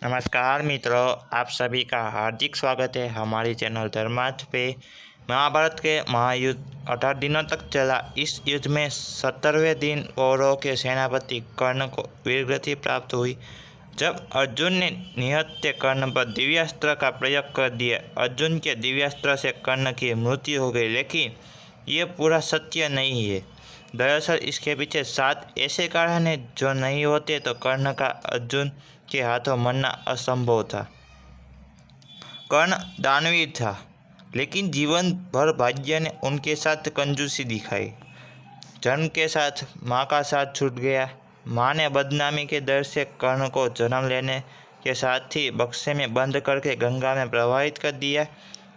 नमस्कार मित्रों, आप सभी का हार्दिक स्वागत है हमारी चैनल धर्मार्थ पे। महाभारत के महायुद्ध 18 दिनों तक चला। इस युद्ध में 70वें दिन कौरवों के सेनापति कर्ण को वीरगति प्राप्त हुई। जब अर्जुन ने निहत्थे कर्ण पर दिव्यास्त्र का प्रयोग कर दिया। अर्जुन के दिव्यास्त्र से कर्ण की मृत्यु हो गई, लेकिन ये पूरा सत्य नहीं है। दरअसल इसके पीछे 7 ऐसे कारण हैं जो नहीं होते तो कर्ण का अर्जुन के हाथों मरना असंभव था। कर्ण दानवीर था, लेकिन जीवन भर भाग्य ने उनके साथ कंजूसी दिखाई। जन्म के साथ माँ का साथ छूट गया। माँ ने बदनामी के डर से कर्ण को जन्म लेने के साथ ही बक्से में बंद करके गंगा में प्रवाहित कर दिया।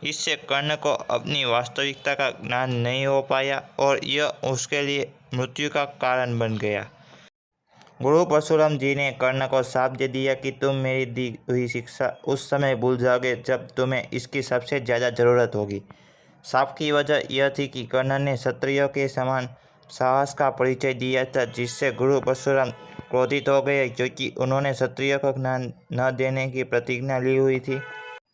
इससे कर्ण को अपनी वास्तविकता का ज्ञान नहीं हो पाया और यह उसके लिए मृत्यु का कारण बन गया। गुरु परशुराम जी ने कर्ण को शाप दे दिया कि तुम मेरी दी हुई शिक्षा उस समय भूल जाओगे जब तुम्हें इसकी सबसे ज़्यादा ज़रूरत होगी। शाप की वजह यह थी कि कर्ण ने क्षत्रियों के समान साहस का परिचय दिया था, जिससे गुरु परशुराम क्रोधित हो गए क्योंकि उन्होंने क्षत्रियों को ज्ञान न देने की प्रतिज्ञा ली हुई थी।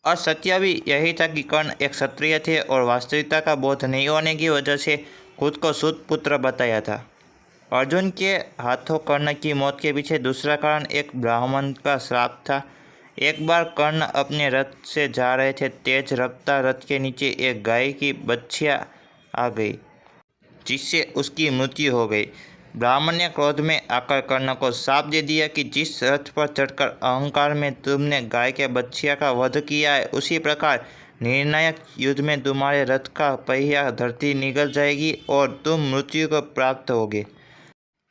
और सत्य भी यही था कि कर्ण एक क्षत्रिय थे और वास्तविकता का बोध नहीं होने की वजह से खुद को सूत पुत्र बताया था। अर्जुन के हाथों कर्ण की मौत के पीछे दूसरा कारण एक ब्राह्मण का श्राप था। एक बार कर्ण अपने रथ से जा रहे थे। तेज रफ्तार रथ के नीचे एक गाय की बच्चियां आ गई, जिससे उसकी मृत्यु हो गई। ब्राह्मण ने क्रोध में आकर कर्ण को शाप दे दिया कि जिस रथ पर चढ़कर अहंकार में तुमने गाय के बच्चिया का वध किया है, उसी प्रकार निर्णायक युद्ध में तुम्हारे रथ का पहिया धरती निगल जाएगी और तुम मृत्यु को प्राप्त होगे।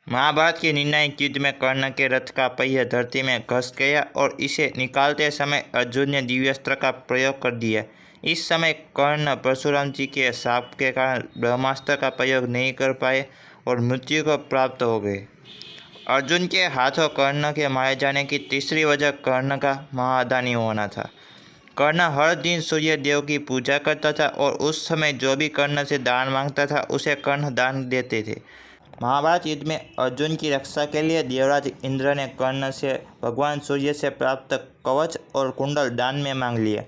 महाभारत के निर्णायक युद्ध में कर्ण के रथ का पहिया धरती में घस गया और इसे निकालते समय अर्जुन ने दिव्यास्त्र का प्रयोग कर दिया। इस समय कर्ण परशुराम जी के शाप के कारण ब्रह्मास्त्र का प्रयोग नहीं कर पाए और मृत्यु को प्राप्त हो गए। अर्जुन के हाथों कर्ण के मारे जाने की तीसरी वजह कर्ण का महादानी होना था। कर्ण हर दिन सूर्य देव की पूजा करता था और उस समय जो भी कर्ण से दान मांगता था उसे कर्ण दान देते थे। महाभारत युद्ध में अर्जुन की रक्षा के लिए देवराज इंद्र ने कर्ण से भगवान सूर्य से प्राप्त कवच और कुंडल दान में मांग लिया।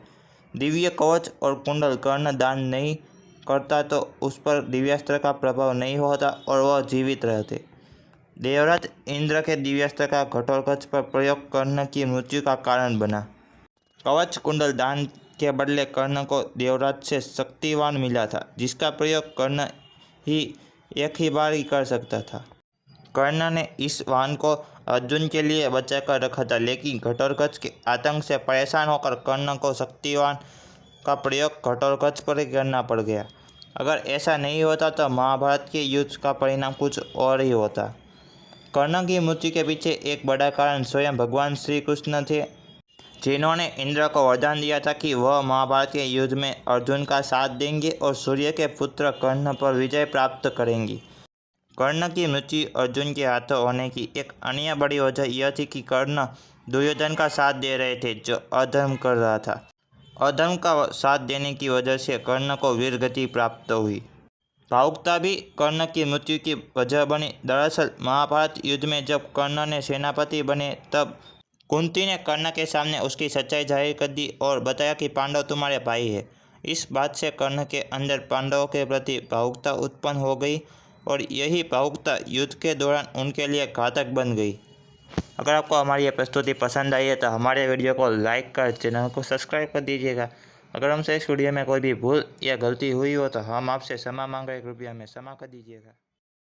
दिव्य कवच और कुंडल कर्ण दान नहीं करता तो उस पर दिव्यास्त्र का प्रभाव नहीं होता और वह जीवित रहते। देवराज इंद्र के दिव्यास्त्र का घटोत्कच पर प्रयोग कर्ण की मृत्यु का कारण बना। कवच कुंडल दान के बदले कर्ण को देवराज से शक्तिवान मिला था, जिसका प्रयोग कर्ण ही एक ही बार ही कर सकता था। कर्ण ने इस वाहन को अर्जुन के लिए बचा कर रखा था, लेकिन घटोत्कच के आतंक से परेशान होकर कर्ण को शक्तिवान का प्रयोग घटोत्कच पर ही करना पड़ गया। अगर ऐसा नहीं होता तो महाभारत के युद्ध का परिणाम कुछ और ही होता। कर्ण की मृत्यु के पीछे एक बड़ा कारण स्वयं भगवान श्री कृष्ण थे, जिन्होंने इंद्र को वरदान दिया था कि वह महाभारत के युद्ध में अर्जुन का साथ देंगे और सूर्य के पुत्र कर्ण पर विजय प्राप्त करेंगे। कर्ण की मृत्यु अर्जुन के हाथों होने की एक अन्य बड़ी वजह यह थी कि कर्ण दुर्योधन का साथ दे रहे थे, जो अधर्म कर रहा था। अधर्म का साथ देने की वजह से कर्ण को वीरगति प्राप्त हुई। भावुकता भी कर्ण की मृत्यु की वजह बनी। दरअसल महाभारत युद्ध में जब कर्ण ने सेनापति बने तब कुंती ने कर्ण के सामने उसकी सच्चाई जाहिर कर दी और बताया कि पांडव तुम्हारे भाई है। इस बात से कर्ण के अंदर पांडवों के प्रति भावुकता उत्पन्न हो गई और यही भावुकता युद्ध के दौरान उनके लिए घातक बन गई। अगर आपको हमारी ये प्रस्तुति पसंद आई है तो हमारे वीडियो को लाइक कर चैनल को सब्सक्राइब कर दीजिएगा। अगर हमसे इस वीडियो में कोई भी भूल या गलती हुई हो तो हम आपसे क्षमा मांग रहे, कृपया हमें क्षमा कर दीजिएगा।